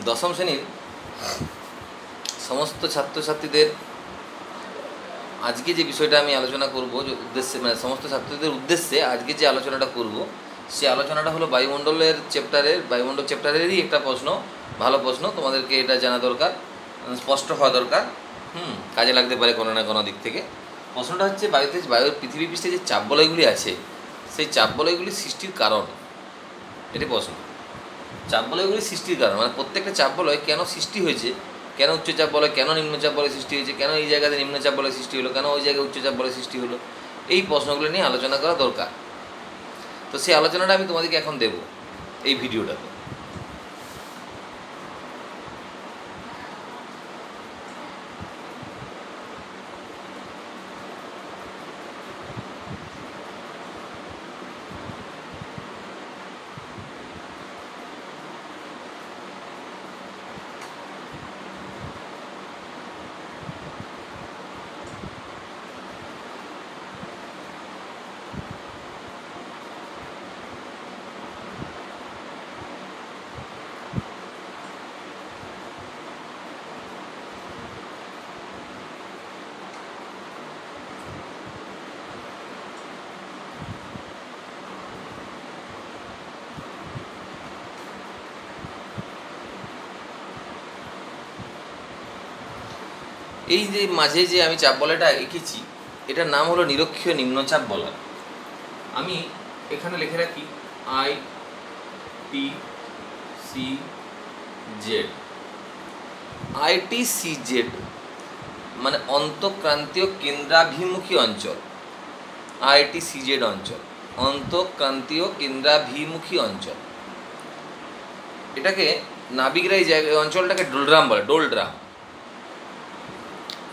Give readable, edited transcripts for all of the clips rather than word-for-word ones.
দশম শ্রেণীর সমস্ত ছাত্রছাত্রীদের আজকে যে বিষয়টা আমি আলোচনা করব, যে উদ্দেশ্যে মানে সমস্ত ছাত্রীদের উদ্দেশ্যে আজকে যে আলোচনাটা করব, সে আলোচনাটা হলো বায়ুমণ্ডলের বায়ুমণ্ডল চ্যাপ্টারেরই একটা প্রশ্ন, ভালো প্রশ্ন। তোমাদেরকে এটা জানা দরকার, স্পষ্ট হওয়া দরকার, কাজে লাগতে পারে কোনো না কোনো দিক থেকে। প্রশ্নটা হচ্ছে বায়ুর পৃথিবী পৃষ্ঠে যে চাপ বলয়গুলি আছে, সেই চাপ বলয়গুলির সৃষ্টির কারণ। এটি প্রশ্ন। চাপ বলয়গুলি সৃষ্টির কারণ মানে প্রত্যেকটা চাপ বলয় কেন সৃষ্টি হয়েছে, কেন উচ্চচাপ বলয়, কেন নিম্নচাপ বলয় সৃষ্টি হয়েছে, কেন এই জায়গাতে নিম্নচাপ বলয় সৃষ্টি হলো, কেন ওই জায়গায় উচ্চচাপ বলয় সৃষ্টি হলো, এই প্রশ্নগুলো নিয়ে আলোচনা করা দরকার। তো সেই আলোচনাটা আমি তোমাদেরকে এখন দেব এই ভিডিওটাতে। এই যে মাঝে যে আমি চাপ বলয়টা এঁকেছি, এটার নাম হলো নিরক্ষীয় নিম্নচাপ বলয়। আমি এখানে লিখে রাখি ITCZ। ITCZ মানে অন্তঃক্রান্তীয় কেন্দ্রাভিমুখী অঞ্চল। ITCZ অঞ্চল অন্তঃক্রান্তীয় কেন্দ্রাভিমুখী অঞ্চল। এটাকে নাবিকরা এই জায়গায় অঞ্চলটাকে ডোলড্রাম বলে, ডোলড্রাম,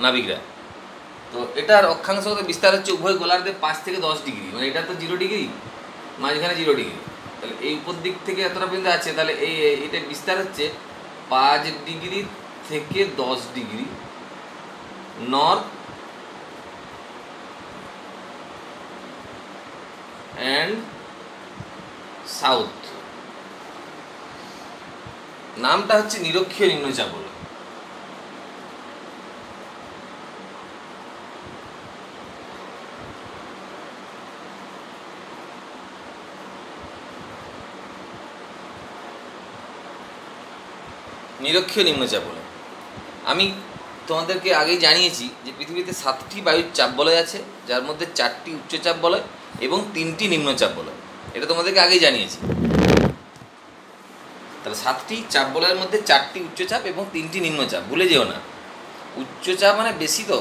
নাবিকরা। তো এটার অক্ষাংশগত বিস্তার হচ্ছে উভয় গোলার্ধে 5 থেকে 10 ডিগ্রি, মানে এটা তো 0 ডিগ্রি, মাঝখানে 0 ডিগ্রি। তাহলে এই উপর দিক থেকে এতটা পর্যন্ত আছে, তাহলে এটা বিস্তার হচ্ছে 5 ডিগ্রি থেকে 10 ডিগ্রি নর্থ অ্যান্ড সাউথ। নামটা হচ্ছে নিরক্ষীয় নিম্নচাপ বলয়। নিরক্ষীয় নিম্নচাপ বলয়। আমি তোমাদেরকে আগেই জানিয়েছি যে পৃথিবীতে 7টি বায়ুর চাপ বলয় আছে, যার মধ্যে 4টি উচ্চচাপ বলয় এবং 3টি নিম্নচাপ বলয়। এটা তোমাদেরকে আগেই জানিয়েছি। তাহলে 7টি চাপ বলয়ের মধ্যে 4টি উচ্চচাপ এবং 3টি নিম্নচাপ, ভুলে যেও না। উচ্চচাপ মানে বেশি, তো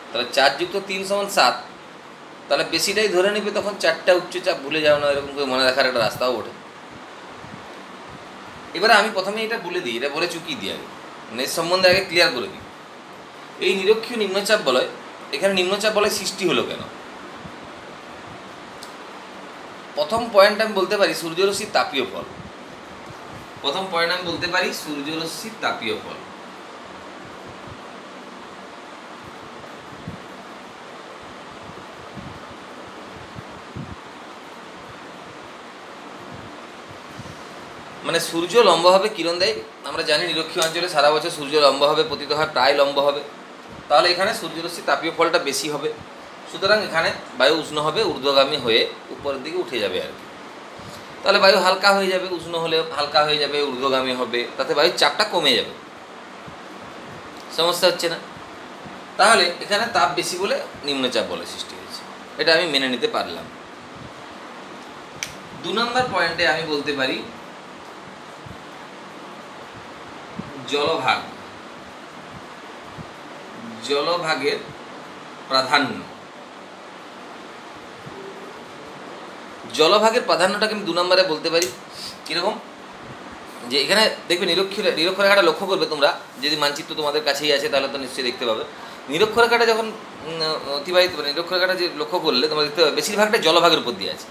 তাহলে 4 যুক্ত 3 সমান 7, তাহলে বেশিটাই ধরে নেবে, তখন 4টা উচ্চচাপ, ভুলে যাও না, এরকম করে মনে রাখার একটা রাস্তাও ওঠে। এবারে আমি প্রথমে এটা বলে দিই, এটা বলে চুকিয়ে দিই আগে, মানে এর সম্বন্ধে আগে ক্লিয়ার করে দিই। এই নিরক্ষীয় নিম্নচাপ বলয়, এখানে নিম্নচাপ বলয় সৃষ্টি হলো কেন? প্রথম পয়েন্ট আমি বলতে পারি সূর্যরশ্মির তাপীয় ফল। প্রথম পয়েন্ট আমি বলতে পারি সূর্যরশ্মির তাপীয় ফল। মানে সূর্য লম্বভাবে কিরণ দেয়, আমরা জানি নিরক্ষীয় অঞ্চলে সারা বছর সূর্য লম্বভাবে পতিত হয়, প্রায় লম্ব হবে। তাহলে এখানে সূর্যরশ্মির তাপীয় ফলটা বেশি হবে, সুতরাং এখানে বায়ু উষ্ণ হবে, ঊর্ধ্বগামী হয়ে উপরের দিকে উঠে যাবে আর কি। তাহলে বায়ু হালকা হয়ে যাবে, উষ্ণ হলে হালকা হয়ে যাবে, ঊর্ধ্বগামী হবে, তাতে বায়ুর চাপটা কমে যাবে, সমস্যা হচ্ছে না। তাহলে এখানে তাপ বেশি বলে নিম্নচাপ বলয় সৃষ্টি হয়েছে, এটা আমি মেনে নিতে পারলাম। 2 নম্বর পয়েন্টে আমি বলতে পারি জলভাগ, জলভাগের প্রাধান্য। জলভাগের প্রাধান্যটাকে আমি 2 নম্বরে বলতে পারি। কীরকম? যে এখানে দেখবে নিরক্ষরেখাটা লক্ষ্য করবে তোমরা, যদি মানচিত্র তোমাদের কাছেই আছে তাহলে তো নিশ্চয়ই দেখতে পাবে। নিরক্ষরেখাটা যখন অতিবাহিত, নিরক্ষরেখাটা যে লক্ষ্য করলে তোমরা দেখতে পাবে বেশিরভাগটা জলভাগের উপর দিয়ে আছে।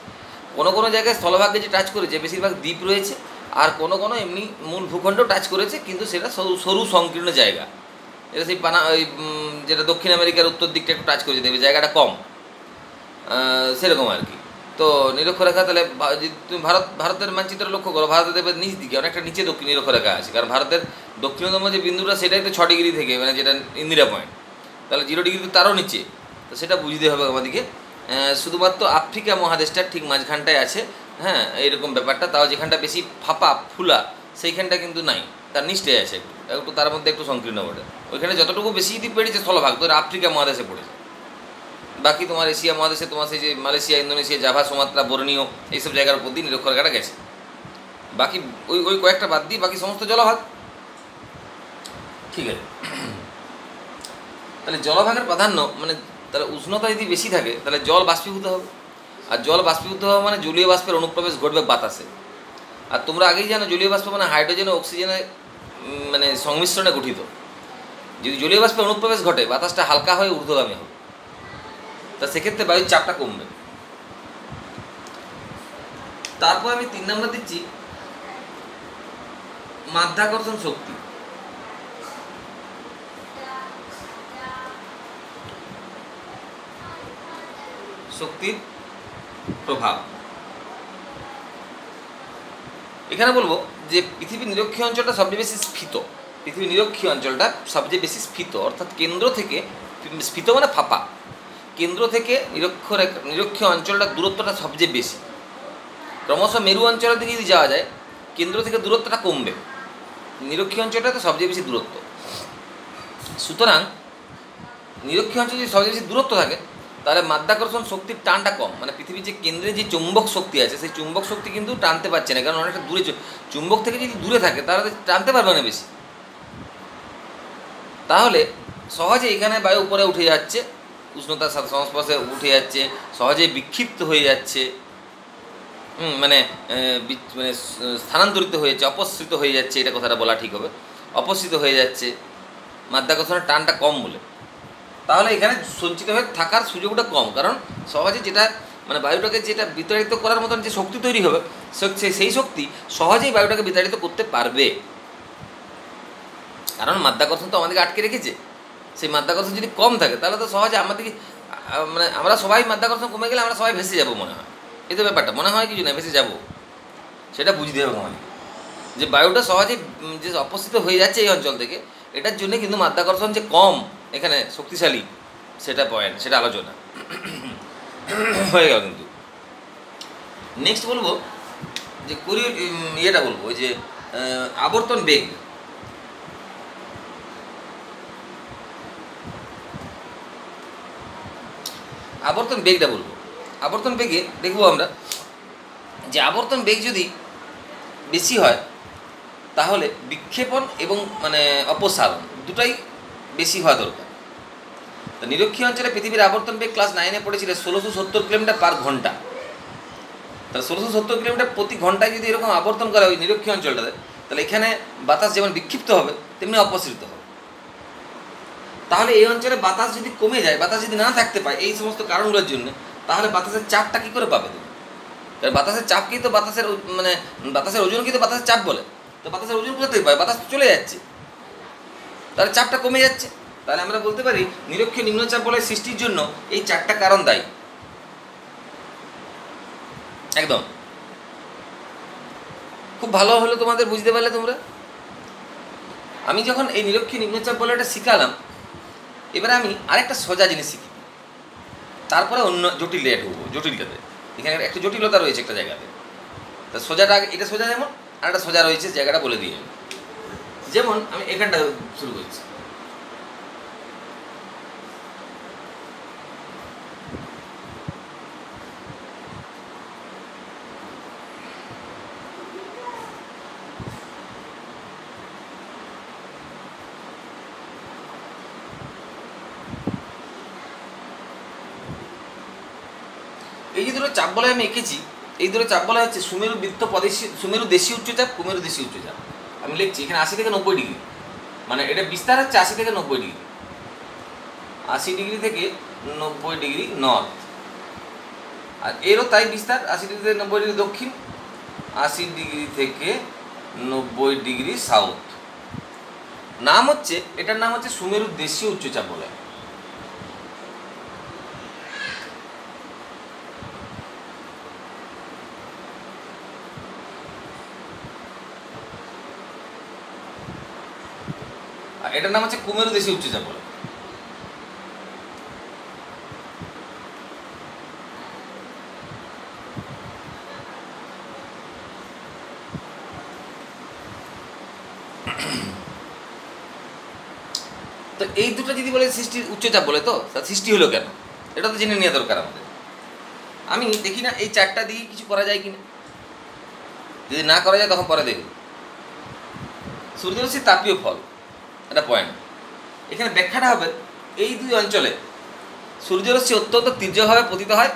কোনো কোনো জায়গায় স্থলভাগে যে টাচ করেছে বেশিরভাগ দ্বীপ রয়েছে, আর কোনো কোনো এমনি মূল ভূখণ্ড টাচ করেছে, কিন্তু সেটা সরু সংকীর্ণ জায়গা। এটা সেই যেটা দক্ষিণ আমেরিকার উত্তর দিকটা একটু টাচ করেছে, দেখবে জায়গাটা কম, সেরকম আর কি। তো নিরক্ষরেখা তাহলে যদি তুমি ভারতের মানচিত্র লক্ষ্য করো, ভারতে দেখবে নিচ দিকে অনেকটা নিচে দক্ষিণ নিরক্ষরেখা আছে, কারণ ভারতের দক্ষিণতম যে বিন্দুটা সেটাই তো 6 ডিগ্রি থেকে, মানে যেটা ইন্দিরা পয়েন্ট, তাহলে 0 ডিগ্রি তো তারও নিচে। তো সেটা বুঝতে হবে আমাদেরকে। শুধুমাত্র আফ্রিকা মহাদেশটা ঠিক মাঝখানটায় আছে, হ্যাঁ এইরকম ব্যাপারটা। তাও যেখানটা বেশি ফাঁপা ফুলা সেইখানটা কিন্তু নাই, তার নিচটাই আছে একটু তার মধ্যে একটু সংকীর্ণ বটে। ওইখানে যতটুকু বেশি যদি পেরেছে স্থলভাগ, তো আফ্রিকা মহাদেশে পড়েছে। বাকি তোমার এশিয়া মহাদেশে তোমার সেই যে Malaysia, Indonesia, Java, Sumatra, Borneo এইসব জায়গার উপর দিয়ে নিরক্ষরেখাটা গেছে। বাকি ওই ওই কয়েকটা বাদ দিয়ে বাকি সমস্ত জলভাগ। ঠিক আছে, তাহলে জলভাগের প্রাধান্য মানে তাহলে উষ্ণতা যদি বেশি থাকে তাহলে জল বাষ্পীভূত হবে, আর জল বাষ্পীভূত হবে মানে জলীয় বাষ্পের অনুপ্রবেশ ঘটবে বাতাসে। আর তোমরা আগেই জানো জলীয় বাষ্প মানে হাইড্রোজেন ও অক্সিজেনের মানে সংমিশ্রণে গঠিত। যদি জলীয় বাষ্পের অনুপ্রবেশ ঘটে বাতাসটা হালকা হয়ে ঊর্ধ্বগামী হবে, তা সেক্ষেত্রে বায়ুর চাপটা কমবে। তারপর আমি 3 নম্বর দিচ্ছি মাধ্যাকর্ষণ শক্তি। শক্তির প্রভাব এখানে বলবো যে পৃথিবীর নিরক্ষীয় অঞ্চলটা সবচেয়ে বেশি স্ফীত। পৃথিবীর নিরক্ষীয় অঞ্চলটা সবচেয়ে বেশি স্ফীত, অর্থাৎ কেন্দ্র থেকে, স্ফীত মানে ফাঁপা, কেন্দ্র থেকে নিরক্ষীয় অঞ্চলটার দূরত্বটা সবচেয়ে বেশি। ক্রমশ মেরু অঞ্চলের দিকে যদি যাওয়া যায় কেন্দ্র থেকে দূরত্বটা কমবে, নিরক্ষীয় অঞ্চলটা তো সবচেয়ে বেশি দূরত্ব। সুতরাং নিরক্ষীয় অঞ্চলে যদি সবচেয়ে বেশি দূরত্ব থাকে তাহলে মাধ্যাকর্ষণ শক্তির টানটা কম, মানে পৃথিবীর যে কেন্দ্রে যে চুম্বক শক্তি আছে সেই চুম্বক শক্তি কিন্তু টানতে পারছে না, কারণ অনেকটা দূরে, চুম্বক থেকে যদি দূরে থাকে তাহলে টানতে পারবে না বেশি। তাহলে সহজে এখানে বায়ু উপরে উঠে যাচ্ছে, উষ্ণতার সাথে সংস্পর্শে উঠে যাচ্ছে, সহজেই বিক্ষিপ্ত হয়ে যাচ্ছে, মানে মানে স্থানান্তরিত হয়ে যাচ্ছে, অপসৃত হয়ে যাচ্ছে, এটা কথাটা বলা ঠিক হবে, অপসৃত হয়ে যাচ্ছে মাধ্যাকর্ষণের টানটা কম বলে। তাহলে এখানে সঞ্চিত হয়ে থাকার সুযোগটা কম, কারণ সহজে যেটা মানে বায়ুটাকে যেটা বিতাড়িত করার মতন যে শক্তি তৈরি হবে সেই শক্তি সহজেই বায়ুটাকে বিতাড়িত করতে পারবে, কারণ মাধ্যাকর্ষণ তো আমাদেরকে আটকে রেখেছে। সেই মাধ্যাকর্ষণ যদি কম থাকে তাহলে তো সহজে আমাদেরকে মানে আমরা সবাই মাধ্যাকর্ষণ কমে গেলে আমরা সবাই ভেসে যাবো মনে হয়, এই তো ব্যাপারটা মনে হয় কিছু না, ভেসে যাবো। সেটা বুঝতে হবে আমাদের যে বায়ুটা সহজে যে অপসৃত হয়ে যাচ্ছে এই অঞ্চল থেকে, এটার জন্য কিন্তু মাধ্যাকর্ষণ যে কম এখানে শক্তিশালী সেটা পয়েন্ট, সেটা আলোচনা হয়ে গেল। কিন্তু নেক্সট বলবো যে ইয়েটা বলবো ওই যে আবর্তন বেগ। আবর্তন বেগটা বলবো। আবর্তন বেগে দেখবো আমরা যে আবর্তন বেগ যদি বেশি হয় তাহলে বিক্ষেপণ এবং মানে অপসারণ দুটাই বেশি হওয়া দরকার। তো নিরক্ষীয় অঞ্চলে পৃথিবীর আবর্তন বেগ ক্লাস 9-এ পড়েছিল 1670 কিলোমিটার পার ঘন্টা। তাহলে 1670 কিলোমিটার প্রতি ঘন্টায় যদি এরকম আবর্তন করা হয় নিরক্ষীয় অঞ্চলটাতে, তাহলে এখানে বাতাস যেমন বিক্ষিপ্ত হবে তেমনি অপসৃত হবে। তাহলে এই অঞ্চলে বাতাস যদি কমে যায়, বাতাস যদি না থাকতে পায় এই সমস্ত কারণগুলোর জন্য, তাহলে বাতাসের চাপটা কী করে পাবে তুমি? কারণ বাতাসের চাপকেই তো বাতাসের মানে বাতাসের ওজনকেই তো বাতাসের চাপ বলে। তো বাতাসের ওজন কোথা থেকে পায়? বাতাস তো চলে যাচ্ছে, তাহলে চাপটা কমে যাচ্ছে। তাহলে আমরা বলতে পারি নিরক্ষীয় নিম্নচাপ বলয় সৃষ্টির জন্য এই 4টা কারণ দায়ী। একদম খুব ভালো হলো তোমাদের বুঝতে পারলে তোমরা। আমি যখন এই নিরক্ষীয় নিম্নচাপ বলয়টা শিখালাম, এবারে আমি আরেকটা সোজা জিনিস শিখি, তারপরে অন্য জটিলটা ঢুকবো। জটিলটাতে এখানে একটা জটিলতা রয়েছে একটা জায়গাতে। তা সোজাটা এটা সোজা যেমন আর একটা সোজা রয়েছে জায়গাটা বলে দিয়ে, যেমন আমি এখানটা শুরু করছি। এই যে দুটো চাপ বলয় আমি এঁকেছি, এই দুটো চাপ বলা হচ্ছে সুমেরু বৃত্ত সুমেরু দেশীয় উচ্চচাপ, কুমেরু দেশীয় উচ্চচাপ। আমি লিখছি এখানে 80 থেকে 90 ডিগ্রি, মানে এটা বিস্তার হচ্ছে 80 থেকে 90 ডিগ্রি, 80 ডিগ্রি থেকে 90 ডিগ্রি নর্থ। আর এরও তাই বিস্তার 80 ডিগ্রি থেকে 90 ডিগ্রি দক্ষিণ, 80 ডিগ্রি থেকে 90 ডিগ্রি সাউথ। নাম হচ্ছে, এটার নাম হচ্ছে সুমেরু দেশীয় উচ্চচাপ বলয়। আর এটার নাম হচ্ছে কুমেরুদেশীয় উচ্চচাপ বলয়। তো এই দুটো যদি বলে সৃষ্টির উচ্চচাপ বলে, তো সৃষ্টি হলো কেন, এটা তো জেনে নেওয়া দরকার আমাদের। আমি দেখি না এই চারটা দিয়ে কিছু করা যায় কিনা, যদি না করা যায় তখন পরে দেখব। সূর্যরশ্মি তাপীয় ফল, এটা পয়েন্ট। এখানে ব্যাখ্যাটা হবে এই দুই অঞ্চলে সূর্যরশ্মি অত্যন্ত তীর্যভাবে পতিত হয়,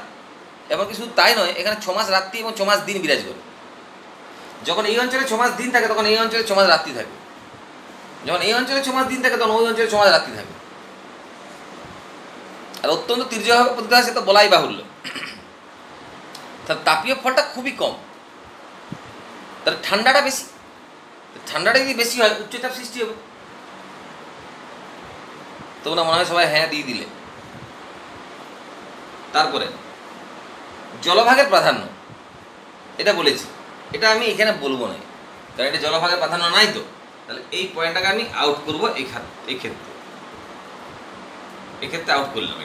এবং কি শুধু তাই নয়, এখানে 6 মাস রাত্রি এবং 6 মাস দিন বিরাজ করে। যখন এই অঞ্চলে 6 মাস দিন থাকে তখন এই অঞ্চলে 6 মাস রাত্রি থাকে, যখন এই অঞ্চলে 6 মাস দিন থাকে তখন ওই অঞ্চলে 6 মাস রাত্রি থাকে। আর অত্যন্ত তীর্যভাবে পতিত হয়, সে তো বলাই বাহুল্য। তাহলে তাপীয় ফলটা খুবই কম, তাহলে ঠান্ডাটা বেশি। ঠান্ডাটা যদি বেশি হয় উচ্চচাপ সৃষ্টি হবে। তোমরা মনে হয় সবাই হ্যাঁ দিয়ে দিলে। তারপরে জলভাগের প্রাধান্য, এটা বলেছি, এটা আমি এখানে বলবো না, কারণ এটা জলভাগের প্রাধান্য নাই। তো তাহলে এই পয়েন্টটাকে আমি আউট করবো এই ক্ষেত্রে আউট করলাম।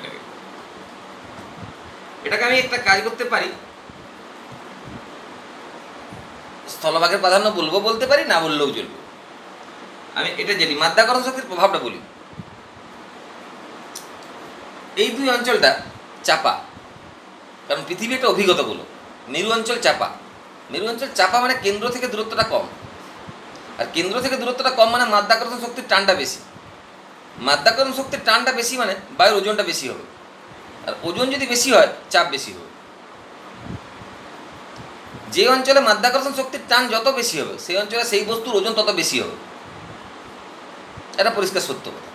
এটাকে আমি একটা কাজ করতে পারি, স্থলভাগের প্রাধান্য বলবো, বলতে পারি, না বললেও চলবে। আমি এটা জানি, মাধ্যাকর্ষণ শক্তির প্রভাবটা বলি। এই দুই অঞ্চলটা চাপা, কারণ পৃথিবী একটা অভিজ্ঞতা বলো। মেরু অঞ্চল চাপা, মেরু অঞ্চল চাপা মানে কেন্দ্র থেকে দূরত্বটা কম, আর কেন্দ্র থেকে দূরত্বটা কম মানে মাধ্যাকর্ষণ শক্তির টানটা বেশি। মাধ্যাকর্ষণ শক্তির টানটা বেশি মানে বায়ুর ওজনটা বেশি হবে, আর ওজন যদি বেশি হয় চাপ বেশি হবে। যে অঞ্চলে মাধ্যাকর্ষণ শক্তির টান যত বেশি হবে সেই অঞ্চলে সেই বস্তুর ওজন তত বেশি হবে, এটা পরিষ্কার সত্য কথা।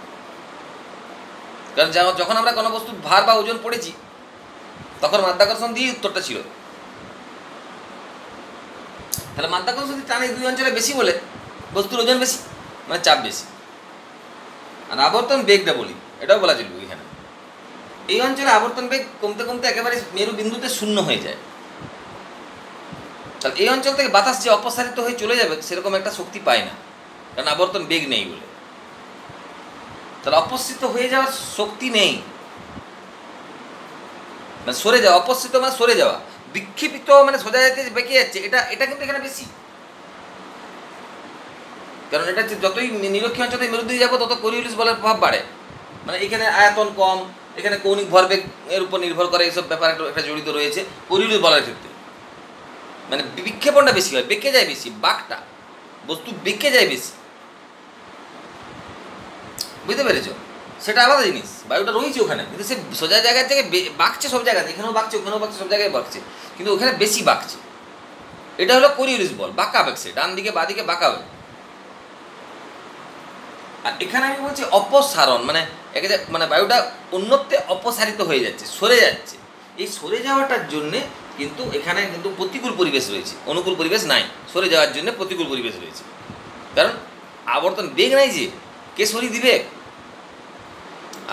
কারণ যখন আমরা কোনো বস্তুর ভার বা ওজন পড়েছি তখন মাধ্যাকর্ষণ দিয়ে উত্তরটা ছিল। তাহলে মাধ্যাকর্ষণ শক্তির টান এই দুই অঞ্চলে বেশি বলে বস্তুর ওজন বেশি, মানে চাপ বেশি। আর আবর্তন বেগটা বলি, এটাও বলা চলবে এখানে। এই অঞ্চলে আবর্তন বেগ কমতে কমতে একেবারে মেরু বিন্দুতে শূন্য হয়ে যায়। তাহলে এই অঞ্চল থেকে বাতাস যে অপসারিত হয়ে চলে যাবে সেরকম একটা শক্তি পায় না, কারণ আবর্তন বেগ নেই বলে। তাহলে অপসৃত হয়ে যাওয়ার শক্তি নেই, মানে সরে যাওয়া। অপসৃত মানে সরে যাওয়া, বিক্ষিপ্ত মানে সোজা যেতে বেঁকে যাচ্ছে, এটা কিন্তু এখানে বেশি। কারণ এটা যতই নিরক্ষীয় অঞ্চলে মেরুদিকে যাবো তত কোরিওলিস বলের প্রভাব বাড়ে। মানে এখানে আয়তন কম, এখানে কৌণিক ভরবেগ এর উপর নির্ভর করে, এইসব ব্যাপার একটা জড়িত রয়েছে কোরিওলিস বলের ক্ষেত্রে। মানে বিক্ষেপণটা বেশি হয়, বেঁকে যায় বেশি, বাঁকটা বস্তু বেঁকে যায় বেশি। বুঝতে পেরেছ? সেটা আলাদা জিনিস। বায়ুটা রয়েছে ওখানে, কিন্তু সে সোজা জায়গা থেকে বাঁকছে সব জায়গাতে, এখানেও বাঁকছে, ওখানেও বাঁকছে, সব জায়গায় বাঁকছে, কিন্তু ওখানে বেশি বাঁকছে। এটা হলো কোরিওলিস বল, বাঁকা বেগছে, ডান দিকে বাঁ দিকে বাঁকা হবে। আর এখানে আমি বলছি অপসারণ, মানে বায়ুটা অন্যত্রে অপসারিত হয়ে যাচ্ছে, সরে যাচ্ছে। এই সরে যাওয়াটার জন্যে কিন্তু এখানে কিন্তু প্রতিকূল পরিবেশ রয়েছে, অনুকূল পরিবেশ নাই। সরে যাওয়ার জন্য প্রতিকূল পরিবেশ রয়েছে, কারণ আবর্তন বেগ নাই। যে কে সরিয়ে দিবে?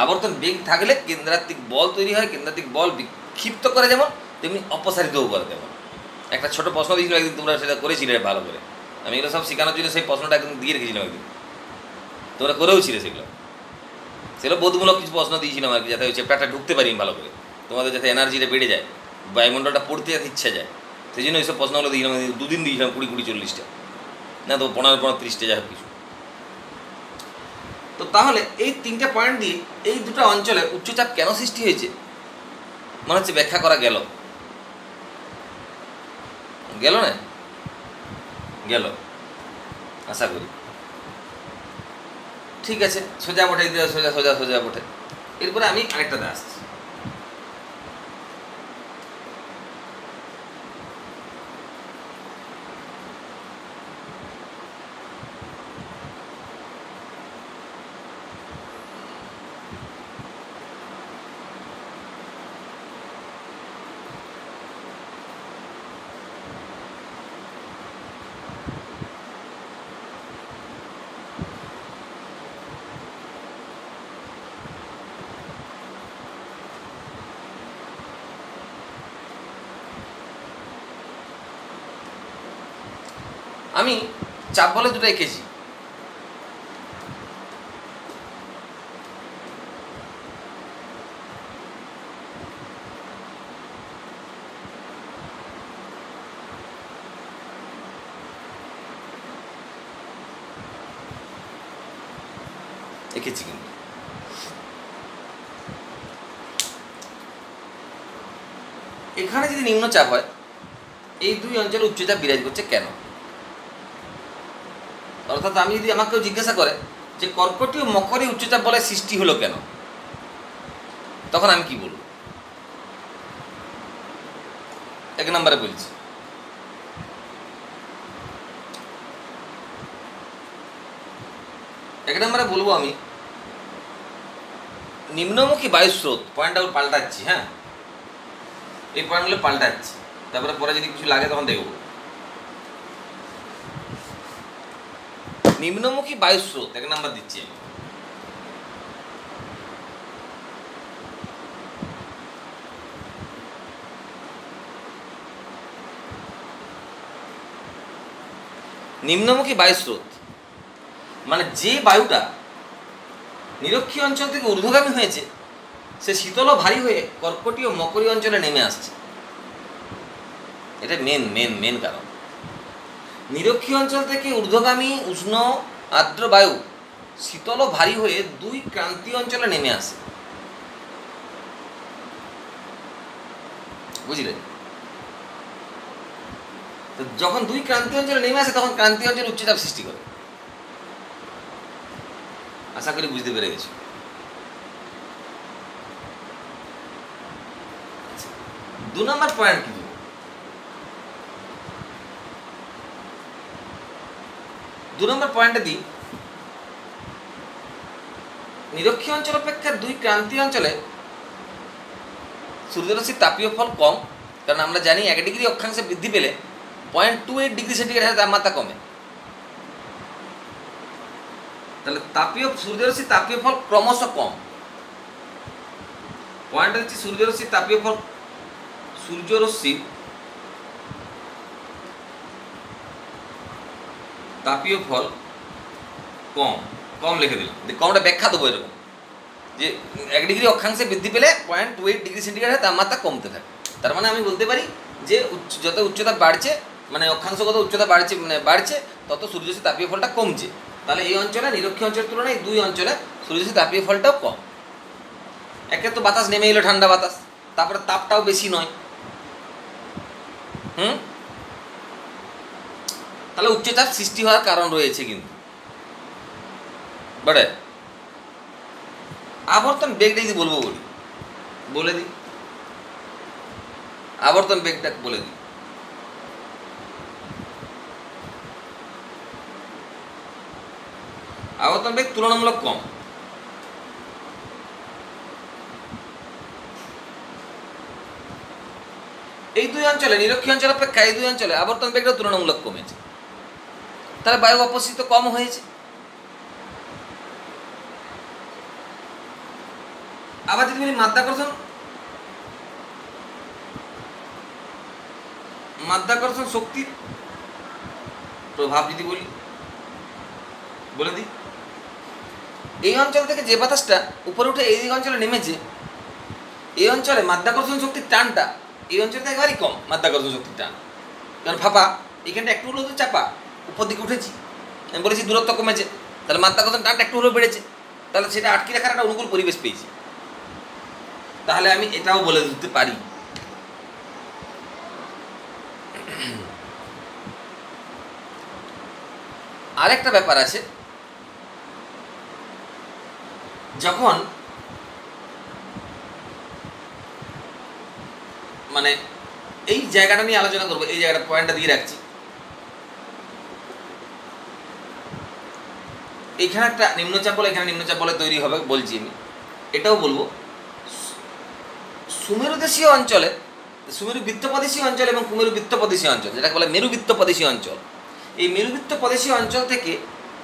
আবর্তন বেগ থাকলে কেন্দ্রাত্মিক বল তৈরি হয়, কেন্দ্রাত্মিক বল বিক্ষিপ্ত করে যেমন, তেমনি অপসারিতও করে তেমন। একটা ছোট প্রশ্ন দিয়েছিল একদিন, তোমরা সেটা করেছিলে ভালো করে। আমি এগুলো সব শেখানোর জন্য সেই প্রশ্নটা একদিন দিয়ে রেখেছিলাম একদিন, তোমরা করেও ছিলে সেগুলো বোধমূলক কিছু প্রশ্ন দিয়েছিলাম আর কি, যাতে ওই চ্যাপ্টারটা ঢুকতে পারি ভালো করে, তোমাদের যাতে এনার্জিটা বেড়ে যায়, বায়ুমণ্ডলটা পড়তে যাতে ইচ্ছা যায়। সেই জন্য এইসব প্রশ্নগুলো দিয়েছিলাম, 2 দিন দিয়েছিলাম, 20-40টা, না তো 15-30টা, যাই হোক কিছু। তো তাহলে এই 3টে পয়েন্ট দিয়ে এই দুটো অঞ্চলে উচ্চচাপ কেন সৃষ্টি হয়েছে মনে হচ্ছে ব্যাখ্যা করা গেল না? গেল আশা করি। ঠিক আছে, সোজা বটে, সোজা সোজা সোজা বটে। এরপরে আমি আরেকটাতে আসছি। আমি চাপ বলে দুটো এঁকেছি, এঁকেছি কিন্তু। এখানে যদি নিম্নচাপ হয়, এই দুই অঞ্চলে উচ্চচাপ বিরাজ করছে কেন? অর্থাৎ আমি যদি আমাকেও জিজ্ঞাসা করে যে কর্কটীয় মকরে উচ্চচাপ বলয় সৃষ্টি হলো কেন, তখন আমি কি বলবো? 1 নম্বরে বলছি, বলবো আমি নিম্নমুখী বায়ুস্রোত। পয়েন্টটা পাল্টাচ্ছি, হ্যাঁ, এই পয়েন্টগুলো পাল্টাচ্ছি, তারপরে পরে যদি কিছু লাগে তখন দেখব। নিম্নমুখী বায়ুস্রোত 1 নম্বর দিচ্ছি আমি। নিম্নমুখী বায়ুস্রোত মানে যে বায়ুটা নিরক্ষীয় অঞ্চল থেকে ঊর্ধ্বগামী হয়েছে, সে শীতল ও ভারী হয়ে কর্কটীয় মকরী অঞ্চলে নেমে আসছে। এটা মেন কারণ। নিরক্ষীয় অঞ্চল থেকে ঊর্ধ্বগামী উষ্ণ আর্দ্র বায়ু শীতল ও ভারী হয়ে 2 ক্রান্তীয় অঞ্চলে নেমে আসে। বুঝলেন? তো যখন 2 ক্রান্তীয় অঞ্চলে নেমে আসে, তখন ক্রান্তীয় অঞ্চলে উচ্চচাপ সৃষ্টি করে। আশা করি বুঝতে পেরে গেছি। 2 নম্বর পয়েন্ট কি? 2 নম্বর পয়েন্টে দিই, নিরক্ষীয় অঞ্চল অপেক্ষা 2 ক্রান্তীয় অঞ্চলে সূর্যরশ্মির তাপীয় ফল কম, কারণ আমরা জানি 1 ডিগ্রি অক্ষাংশে বৃদ্ধি পেলে 0.28 ডিগ্রি সেন্টিগ্রেড তাপমাত্রা কমে। তাহলে সূর্যরশ্মির তাপীয় ফল ক্রমশ কম। পয়েন্ট হচ্ছে সূর্যরশ্মির তাপীয় ফল কম লিখে দিলাম। কমটা ব্যাখ্যা দেবো এরকম যে 1 ডিগ্রি অক্ষাংশে বৃদ্ধি পেলে 0.28 ডিগ্রি সেন্টিগ্রেড তাপমাত্রা কমতে থাকে। তার মানে আমি বলতে পারি যে যত উচ্চতা বাড়ছে, মানে অক্ষাংশগত উচ্চতা বাড়ছে, তত সূর্যরশ্মির তাপীয় ফলটা কমছে। তাহলে এই অঞ্চলে, নিরক্ষীয় অঞ্চলের তুলনায় এই 2 অঞ্চলে সূর্যরশ্মির তাপীয় ফলটাও কম। একে তো বাতাস নেমে এলো, ঠান্ডা বাতাস, তারপরে তাপটাও বেশি নয়। তাহলে উচ্চচাপ সৃষ্টি হওয়ার কারণ রয়েছে কিন্তু। বটে। আবর্তন বেগটা যদি বলে দিই, আবর্তন বেগটা বলে দিই। আবর্তন বেগ তুলনামূলক কম। এই 2 অঞ্চলে, নিরক্ষীয় অঞ্চল অপেক্ষা এই 2 অঞ্চলে আবর্তন বেগটা তুলনামূলক কমেছে। তাহলে বায়ু অপসৃত কম হয়েছে। আবার যদি বলি মাধ্যাকর্ষণ শক্তির প্রভাব যদি বলে দিই, এই অঞ্চল থেকে যে বাতাসটা উপরে উঠে এই অঞ্চলে নেমেছে, এই অঞ্চলে মাধ্যাকর্ষণ শক্তির টানটা এই অঞ্চলে একেবারেই কম। মাধ্যাকর্ষণ শক্তির টান, কারণ ফাঁপা, এখানটা একটু হলেও তো চাপা, উপর দিকে উঠেছি, আমি বলেছি দূরত্ব কমেছে, তাহলে মাধ্যাকর্ষণ টানটা একটু হলেও বেড়েছে, তাহলে সেটা আটকে রাখার একটা অনুকূল পরিবেশ পেয়েছি। তাহলে আমি এটাও বলে দিতে পারি, আরেকটা ব্যাপার আছে, যখন মানে এই জায়গাটা নিয়ে আলোচনা করবো, এই জায়গাটা পয়েন্টটা দিয়ে রাখছি। এখানে একটা নিম্নচাপ বলে, এখানে নিম্নচাপ বলে তৈরি হবে বলছি আমি। এটাও বলবো, সুমেরুদেশীয় অঞ্চলে, সুমেরু বৃত্তপ্রদেশীয় অঞ্চল এবং কুমেরু বৃত্তপ্রদেশীয় অঞ্চল, যেটাকে বলে মেরু বৃত্তপ্রদেশীয় অঞ্চল, এই মেরু বৃত্তপ্রদেশীয় অঞ্চল থেকে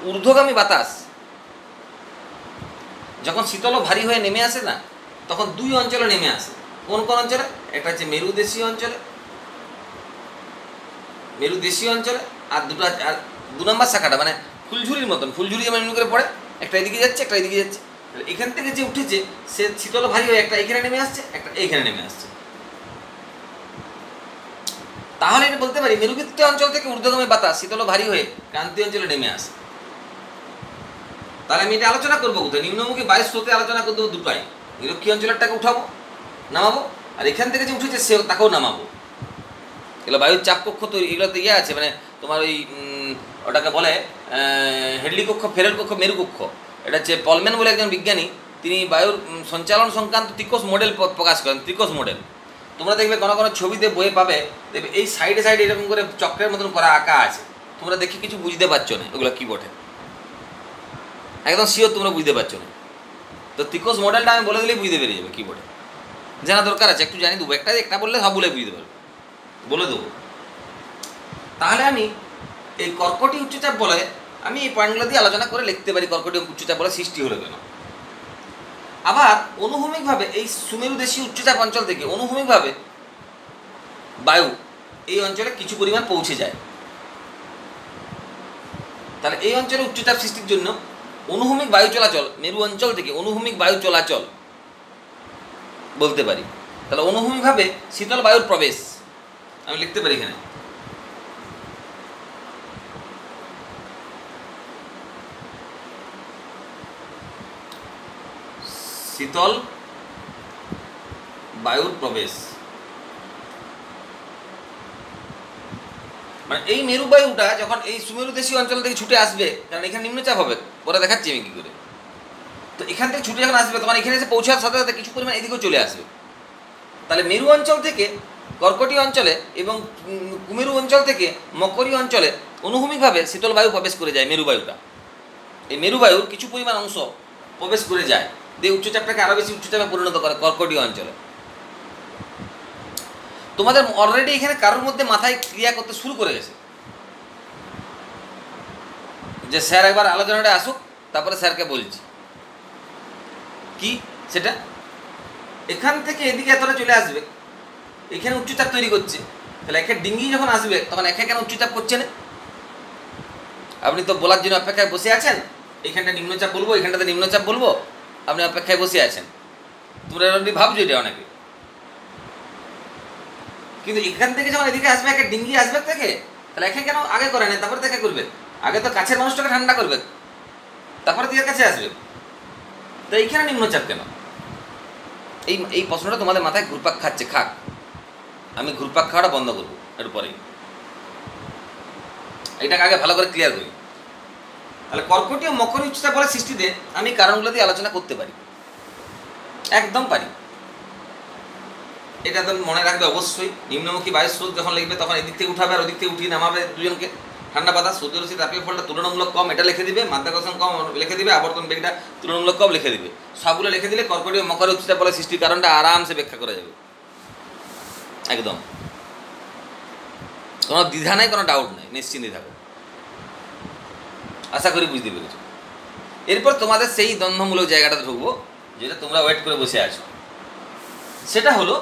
ঊর্ধ্বগামী বাতাস যখন শীতল ও ভারী হয়ে নেমে আসে না, তখন 2 অঞ্চলে নেমে আসে। কোন কোন অঞ্চলে? একটা হচ্ছে মেরুদেশীয় অঞ্চলে, আর 2 নম্বর শাখাটা মানে ফুলঝুরির মতন, ফুলঝুরি যেমন এমনি করে পড়ে, একটা এদিকে যাচ্ছে, একটা এদিকে যাচ্ছে। এখান থেকে যে উঠেছে সে শীতল ভারী হয়ে একটা এখানে নেমে আসছে, একটা এইখানে নেমে আসছে। তাহলে এটা বলতে পারি মেরুবৃত্তীয় অঞ্চল থেকে ঊর্ধ্বগামী বাতাস শীতল ভারী হয়ে ক্রান্তীয় অঞ্চলে নেমে আসে। তাহলে আমি এটা আলোচনা করবো কোথায়? নিম্নমুখী বায়ুর স্রোতে আলোচনা করতে হবে দুটাই, নিরক্ষীয় অঞ্চলেরটাকে উঠাবো নামাবো, আর এখান থেকে যে উঠেছে সে তাকেও নামাবো। এগুলো বায়ুর চাপ কক্ষ তৈরি, এগুলোতে ইয়ে আছে, মানে তোমার ওই ওটাকে বলে হেডলি কক্ষ, ফেরেল কক্ষ, মেরু কক্ষ। এটা হচ্ছে পলম্যান বলে একজন বিজ্ঞানী, তিনি বায়ুর সঞ্চালন সংক্রান্ত ত্রিকোষ মডেল প্রকাশ করেন, ত্রিকোষ মডেল। তোমরা দেখবে কোনো কোনো ছবিতে বইয়ে পাবে, দেখবে এই সাইডে সাইডে এরকম করে চক্রের মতন করা আঁকা আছে, তোমরা দেখে কিছু বুঝতে পারছো না ওগুলো কী বটে, একদম শিওর তোমরা বুঝতে পারছো না। তো ত্রিকোষ মডেলটা আমি বলে দিলেই বুঝতে পেরে যাবে কী বটে, জানা দরকার আছে, একটু জানি দেবো, একটা বললে সব বলে বুঝতে পারবে, বলে দেবো। তাহলে আমি এই কর্কটি উচ্চচাপ বলে আমি এই পয়েন্টগুলো দিয়ে আলোচনা করে লিখতে পারি কর্কটি উচ্চচাপ বলে সৃষ্টি হলো কেন। আবার অনুভূমিকভাবে এই সুমেরুদেশীয় উচ্চচাপ অঞ্চল থেকে অনুভূমিকভাবে বায়ু এই অঞ্চলে কিছু পরিমাণ পৌঁছে যায়। তাহলে এই অঞ্চলে উচ্চচাপ সৃষ্টির জন্য অনুভূমিক বায়ু চলাচল, মেরু অঞ্চল থেকে অনুভূমিক বায়ু চলাচল বলতে পারি। তাহলে অনুভূমিকভাবে শীতল বায়ুর প্রবেশ আমি লিখতে পারি এখানে, শীতল বায়ুর প্রবেশ। মানে এই মেরু বায়ুটা যখন এই সুমেরুদেশীয় অঞ্চল থেকে ছুটে আসবে, কারণ এখানে নিম্নচাপ হবে, পরে দেখাচ্ছি আমি কী করে। তো এখান থেকে ছুটে যখন আসবে তখন এখানে এসে পৌঁছার সাথে সাথে কিছু পরিমাণ এদিকেও চলে আসবে। তাহলে মেরু অঞ্চল থেকে কর্কটি অঞ্চলে এবং কুমেরু অঞ্চল থেকে মকরী অঞ্চলে অনুভূমিকভাবে শীতল বায়ু প্রবেশ করে যায়। মেরু বায়ুটা, এই মেরু বায়ুর কিছু পরিমাণ অংশ প্রবেশ করে যায়, দিয়ে উচ্চচাপটাকে আরও বেশি উচ্চচাপে পরিণত করে কর্কটি অঞ্চলে। তোমাদের অলরেডি এখানে কারোর মধ্যে মাথায় ক্রিয়া করতে শুরু করে গেছে যে স্যার একবার আলোচনাটা আসুক, তারপরে স্যারকে বলছি কি সেটা। এখান থেকে এদিকে এতটা চলে আসবে, এখানে উচ্চচাপ তৈরি করছে, তাহলে একে ডিঙ্গি যখন আসবে তখন একে কেন উচ্চচাপ করছে না? আপনি তো বলার জন্য অপেক্ষায় বসে আছেন, এইখানটা নিম্নচাপ বলবো, এখানটাতে নিম্নচাপ বলবো, আপনি অপেক্ষায় বসে আছেন, তোমরা অলরেডি ভাবছো এটা অনেকে। কিন্তু এখান থেকে যখন এদিকে আসবে, একে ডিঙ্গি আসবে থেকে, তাহলে একে কেন আগে করে নেন, তারপরে দেখে করবে? আগে তো কাছের মানুষটাকে ঠান্ডা করবে, তারপরে দিকের কাছে আসবে, তো এইখানে নিম্নচাপ কেন? এই প্রশ্নটা তোমাদের মাথায় ঘুরপাক খাচ্ছে, খাক, আমি ঘুরপাক খাওয়াটা বন্ধ করবো একটু পরেই, এটাকে আগে ভালো করে ক্লিয়ার করি। তাহলে কর্কটি ও মকরী উচ্চচাপ বলে সৃষ্টিতে আমি কারণগুলো দিয়ে আলোচনা করতে পারি, একদম পারি। এটা তো মনে রাখবে অবশ্যই। নিম্নমুখী বায়ুর স্রোত যখন লিখবে তখন এদিক থেকে উঠাবে আর ওদিক থেকে উঠিয়ে নামাবে দুজনকে। ঠান্ডা বাতাস, সূর্যরশ্মি, তাপীয় ফলটা তুলনামূলক কম, এটা লিখে দিবে। মাধ্যাকর্ষণ কম লিখে দিবে। আবর্তন বেগটা তুলনামূলক কম লিখে দিবে। সবগুলো লিখে দিলে কর্কটি ও মকরী উচ্চচাপ বলে সৃষ্টির কারণটা আরামসে ব্যাখ্যা করা যাবে, একদম কোনো দ্বিধা নাই, কোনো ডাউট নাই, নিশ্চিন্তে থাকো। আশা করি বুঝতে পেরেছো। এরপর তোমাদের সেই দ্বন্দ্বমূলক জায়গাটাতে ঢুকবো, যেটা তোমরা ওয়েট করে বসে আছো। সেটা হলো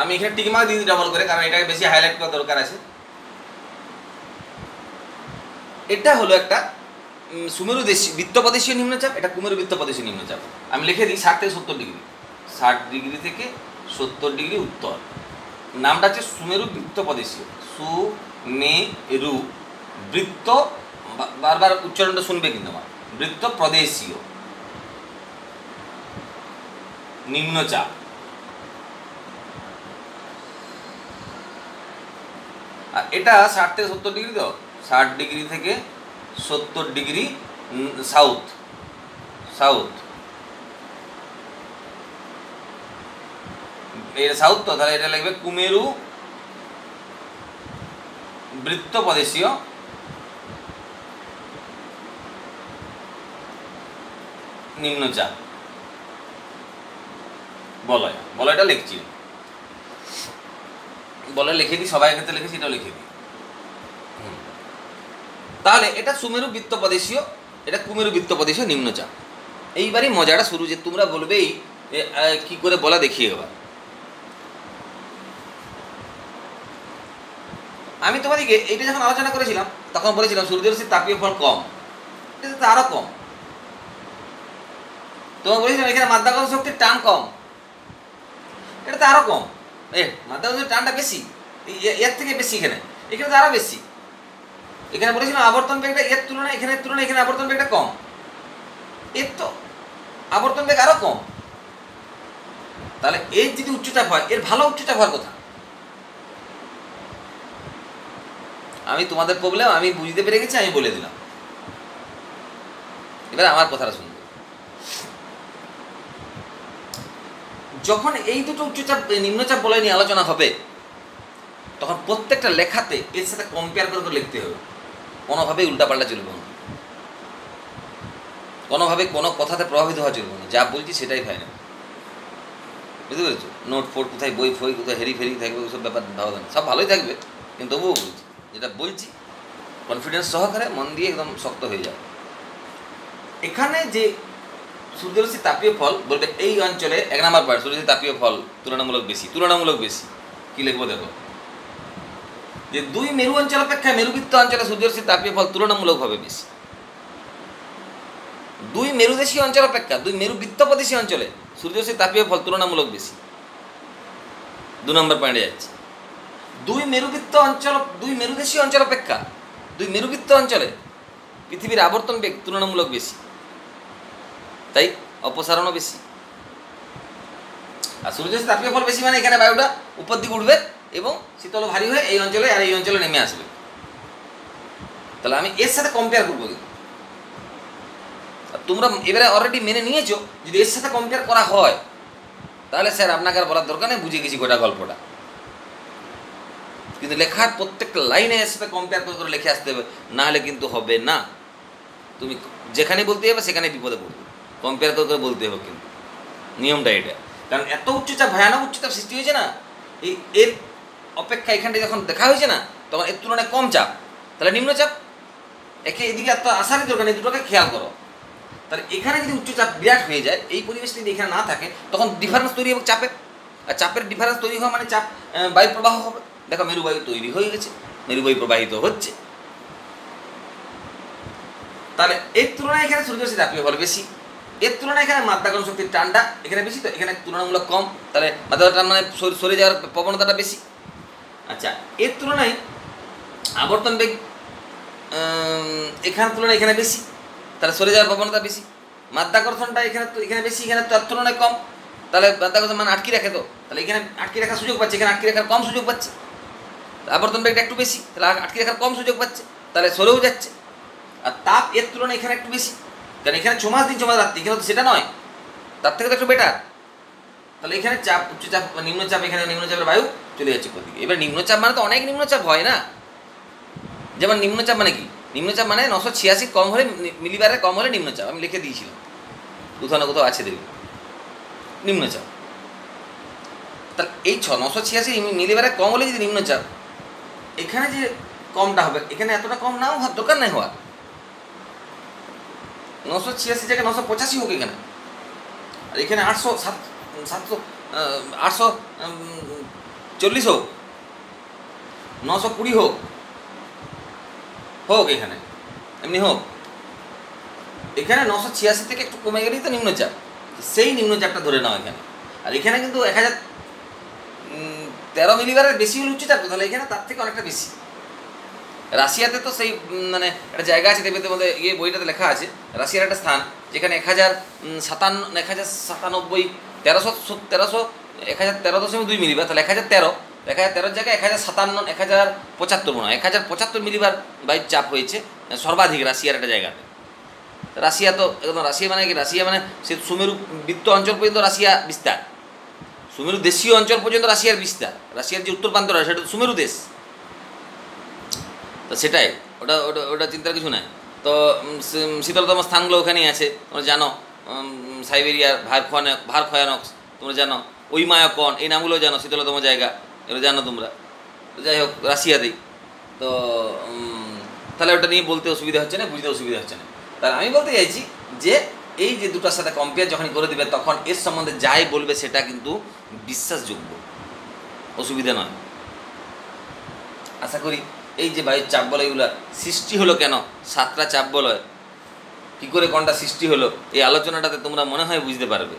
আমি এখানে টিকমার্ক দিয়ে দিই ডবল করে, কারণ এটাকে বেশি হাইলাইট করার দরকার আছে। এটা হলো একটা সুমেরুদেশীয় বৃত্তপ্রদেশীয় নিম্নচাপ, এটা কুমেরু বৃত্তপ্রদেশীয় নিম্নচাপ। আমি লিখে দিই 60 থেকে 70 ডিগ্রি, 60 ডিগ্রি থেকে 70 ডিগ্রি উত্তর। নামটা হচ্ছে সুমেরু বৃত্তপ্রদেশীয়, সুমেরু বৃত্ত, বারবার উচ্চারণটা শুনবে কিন্তু আমার, বৃত্তপ্রদেশীয় নিম্নচাপ। আর এটা 60 থেকে 70 ডিগ্রি, তো 60 ডিগ্রি থেকে 70 ডিগ্রি সাউথ, এটা সাউথ। তো তাহলে এটা লিখবে কুমেরু বৃত্তপ্রদেশীয় নিম্নচাপ বলয়টা লিখছি, বলয় লিখে দিই, সবাই ক্ষেত্রে লিখেছি, এটাও লিখে দিই। তাহলে এটা সুমেরু বৃত্তপ্রদেশীয়, এটা কুমেরু বৃত্তপ্রদেশীয় নিম্নচাপ। এইবারই মজাটা শুরু, যে তোমরা বলবেই কি করে বলা দেখিয়ে এবার। আমি তোমাদেরকে এইটা যখন আলোচনা করেছিলাম তখন বলেছিলাম সূর্যরশ্মির তাপীয় ফল কম, এটা তো আরো কম। তোমাকে বলেছিলাম এখানে মাধ্যাকর্ষণ শক্তির টান কম, এটা তো আরো কম। মাধ্যাকর্ষণ টানটা বেশি, এর থেকে বেশি এখানে, এখানে তো আরো বেশি। এখানে বলেছিলাম আবর্তন বেগটা এর তুলনায় এখানে আবর্তন বেগটা কম, এর তো আবর্তন বেগ আরো কম। তাহলে এর যদি উচ্চচাপ হয়, এর ভালো উচ্চচাপ হওয়ার কথা। আমি তোমাদের প্রবলেম আমি বুঝতে পেরে গেছি, আমি বলে দিলাম। এবার আমার কথাটা শুনবে। যখন এই দুটো উচ্চচাপ নিম্নচাপ বলয় নিয়ে আলোচনা হবে, তখন প্রত্যেকটা লেখাতে এর সাথে কম্পেয়ার করে লিখতে হবে। কোনোভাবেই উল্টাপাল্টা চলবে না, কোনোভাবে কোনো কথাতে প্রভাবিত হওয়া চলবে না। যা বলছি সেটাই ফাইনাল, বুঝতে পেরেছো? নোট ফোট কোথায়, বই ফই কোথায়, হেরি ফেরি থাকবে, ওইসব ব্যাপার ভাবা না, সব ভালোই থাকবে, কিন্তু তবুও বলছি যেটা বলছি কনফিডেন্স সহকারে মন দিয়ে একদম শক্ত হয়ে যাও। এখানে যে সূর্যরশ্মি তাপীয় ফল বলতে এই অঞ্চলে 1 নম্বর পয়েন্ট, সূর্যরশ্মি তাপীয় ফল তুলনামূলক বেশি। কি লিখবো দেখো, যে 2 মেরু অঞ্চল অপেক্ষা মেরুবৃত্ত অঞ্চলে সূর্যরশ্মি তাপীয় ফল তুলনামূলকভাবে বেশি। 2 মেরুদেশীয় অঞ্চল অপেক্ষা 2 মেরুবৃত্ত প্রদেশী অঞ্চলে সূর্যরশ্মি তাপীয় ফল তুলনামূলক বেশি। 2 নম্বর পয়েন্টে যাচ্ছে। 2 মেরুদেশীয় অঞ্চল অপেক্ষা 2 মেরুবৃত্ত অঞ্চলে পৃথিবীর আবর্তন বেগ তুলনামূলক বেশি, তাই অপসারণও বেশি। আর সূর্যরশ্মি তাপীয় ফল বেশি মানে এখানে বায়ুটা উপর দিকে উঠবে এবং শীতল ভারী হয়ে এই অঞ্চলে আর এই অঞ্চলে নেমে আসবে। তাহলে আমি এর সাথে কম্পেয়ার করবো। কিন্তু তোমরা এবারে অলরেডি মেনে নিয়েছো, যদি এর সাথে কম্পেয়ার করা হয় তাহলে স্যার আপনাকে আর বলার দরকার নেই, বুঝে গেছি গোটা গল্পটা। কিন্তু লেখার প্রত্যেকটা লাইনে এর সাথে কম্পেয়ার করে লিখে আসতে হবে, না হলে কিন্তু হবে না। তুমি যেখানে বলতে যাবে সেখানে বিপদে পড়বে, কম্পেয়ার করে বলতে হবে। কিন্তু নিয়মটা এটা, কারণ এত উচ্চচাপ, ভয়ানক উচ্চচাপ সৃষ্টি হয়েছে না, এর অপেক্ষা এখানটা যখন দেখা হয়েছে না, তখন এর তুলনায় কম চাপ, তাহলে নিম্নচাপ। একে এদিকে এত আসারই দরকার নেই, দুটোকে খেয়াল করো। তাহলে এখানে যদি উচ্চচাপ বিরাট হয়ে যায়, এই পরিবেশটা যদি এখানে না থাকে, তখন ডিফারেন্স তৈরি হবে চাপের। আর চাপের ডিফারেন্স তৈরি হওয়া মানে চাপ, বায়ু প্রবাহ হবে। দেখো মেরুবায়ু তৈরি হয়ে গেছে, মেরুবায়ু প্রবাহিত হচ্ছে। তাহলে এর তুলনায় এখানে সূর্যরশ্মি তাপীয় ফল বেশি, এর তুলনায় এখানে মাধ্যাকর্ষণ শক্তির টানটা এখানে বেশি, তো এখানে তুলনামূলক কম। তাহলে মাধ্যাকর্ষণ টান মানে সরে যাওয়ার প্রবণতাটা বেশি। আচ্ছা, এর তুলনায় আবর্তন বেগ এখানে তুলনায় এখানে বেশি, তাহলে সরে যাওয়ার প্রবণতা বেশি। মাধ্যাকর্ষণটা এখানে বেশি, এখানে তার তুলনায় কম, তাহলে মাধ্যাকর্ষণ মানে আটকে রাখে, তো তাহলে এখানে আটকে রাখার সুযোগ পাচ্ছে, এখানে আটকে রাখার কম সুযোগ পাচ্ছে। আবর্তন বেগটা একটু বেশি, তাহলে আটকে রাখার কম সুযোগ পাচ্ছে, তাহলে সরেও যাচ্ছে। আর তাপ এর তুলনায় এখানে একটু বেশি, কারণ এখানে 6 মাস দিন 6 মাস রাত্রি, এখানে তো সেটা নয়, তার থেকে তো একটু বেটার। তাহলে এখানে চাপ, উচ্চচাপ, নিম্নচাপ, এখানে নিম্নচাপের বায়ু চলে যাচ্ছে কোদিকে। এবার নিম্নচাপ মানে তো অনেক নিম্নচাপ হয় না। যেমন নিম্নচাপ মানে কি, নিম্নচাপ মানে 986 কম হলে, মিলিবারের কম হলে নিম্নচাপ। আমি লিখে দিয়েছিলাম, কোথাও না কোথাও আছে দেখবি নিম্নচাপ। তাহলে এই 986 মিলিবারের কম হলে যদি নিম্নচাপ, এখানে যে কমটা হবে, এখানে এতটা কম নাও হওয়ার দরকার নাই হওয়ার। 986 জায়গায় 985 হোক এখানে, আর এখানে 840 হোক, 920 হোক, এখানে এমনি হোক। এখানে 986 থেকে একটু কমে গেলেই তো নিম্নচাপ, সেই নিম্নচাপটা ধরে নাও এখানে। আর এখানে কিন্তু 1013 মিলিবারের বেশি হলে উচ্চচাপ, তাহলে এখানে তার থেকে অনেকটা বেশি। রাশিয়াতে তো সেই মানে একটা জায়গা আছে, দেখবে তোমাদের বইটাতে লেখা আছে, রাশিয়ার একটা স্থান যেখানে 1013.2 মিলিবার, তাহলে 1013 জায়গায় 1075 মনে হয়, 1075 মিলিবার বায়ুর চাপ হয়েছে সর্বাধিক রাশিয়ার একটা জায়গাতে। রাশিয়া তো একদম, রাশিয়া মানে কি, রাশিয়া মানে সে সুমেরু বৃত্ত অঞ্চল পর্যন্ত রাশিয়া বিস্তার, সুমেরু দেশীয় অঞ্চল পর্যন্ত রাশিয়ার বিস্তার। রাশিয়ার যে উত্তর প্রান্ত সেটা তো সুমেরু দেশ, তো সেটাই, ওটা চিন্তার কিছু নাই। তো শীতলতম স্থানগুলো ওখানেই আছে, তোমরা জানো, সাইবেরিয়ার ভারখয়ানক্স তোমরা জানো, ওইমায়কন, এই নামগুলো জানো, শীতলতম জায়গা এগুলো জানো তোমরা। তো যাই হোক, রাশিয়াতেই তো, তাহলে ওটা নিয়ে বলতে অসুবিধা হচ্ছে না, বুঝতে অসুবিধা হচ্ছে না। তাহলে আমি বলতে চাইছি যে এই যে দুটার সাথে কম্পেয়ার যখন করে দেবে, তখন এর সম্বন্ধে যাই বলবে সেটা কিন্তু বিশ্বাসযোগ্য, অসুবিধা নয়। আশা করি এই যে বায়ুর চাপ বলয়গুলো সৃষ্টি হলো কেন, 7টা চাপ বলয়, কী করে কোনটা সৃষ্টি হলো, এই আলোচনাটাতে তোমরা মনে হয় বুঝতে পারবে।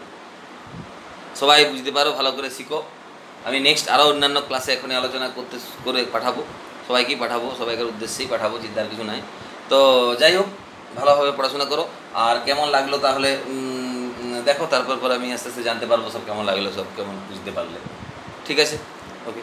সবাই বুঝতে পারো, ভালো করে শিখো। আমি নেক্সট আরও অন্যান্য ক্লাসে এখনই আলোচনা করে পাঠাবো, সবাইকেই পাঠাবো, সবাইকার উদ্দেশ্যেই পাঠাবো, চিন্তার কিছু নাই। তো যাই হোক, ভালোভাবে পড়াশোনা করো। আর কেমন লাগলো তাহলে দেখো, তারপর আমি আস্তে আস্তে জানতে পারবো সব কেমন লাগলো, সব কেমন বুঝতে পারলে। ঠিক আছে, ওকে।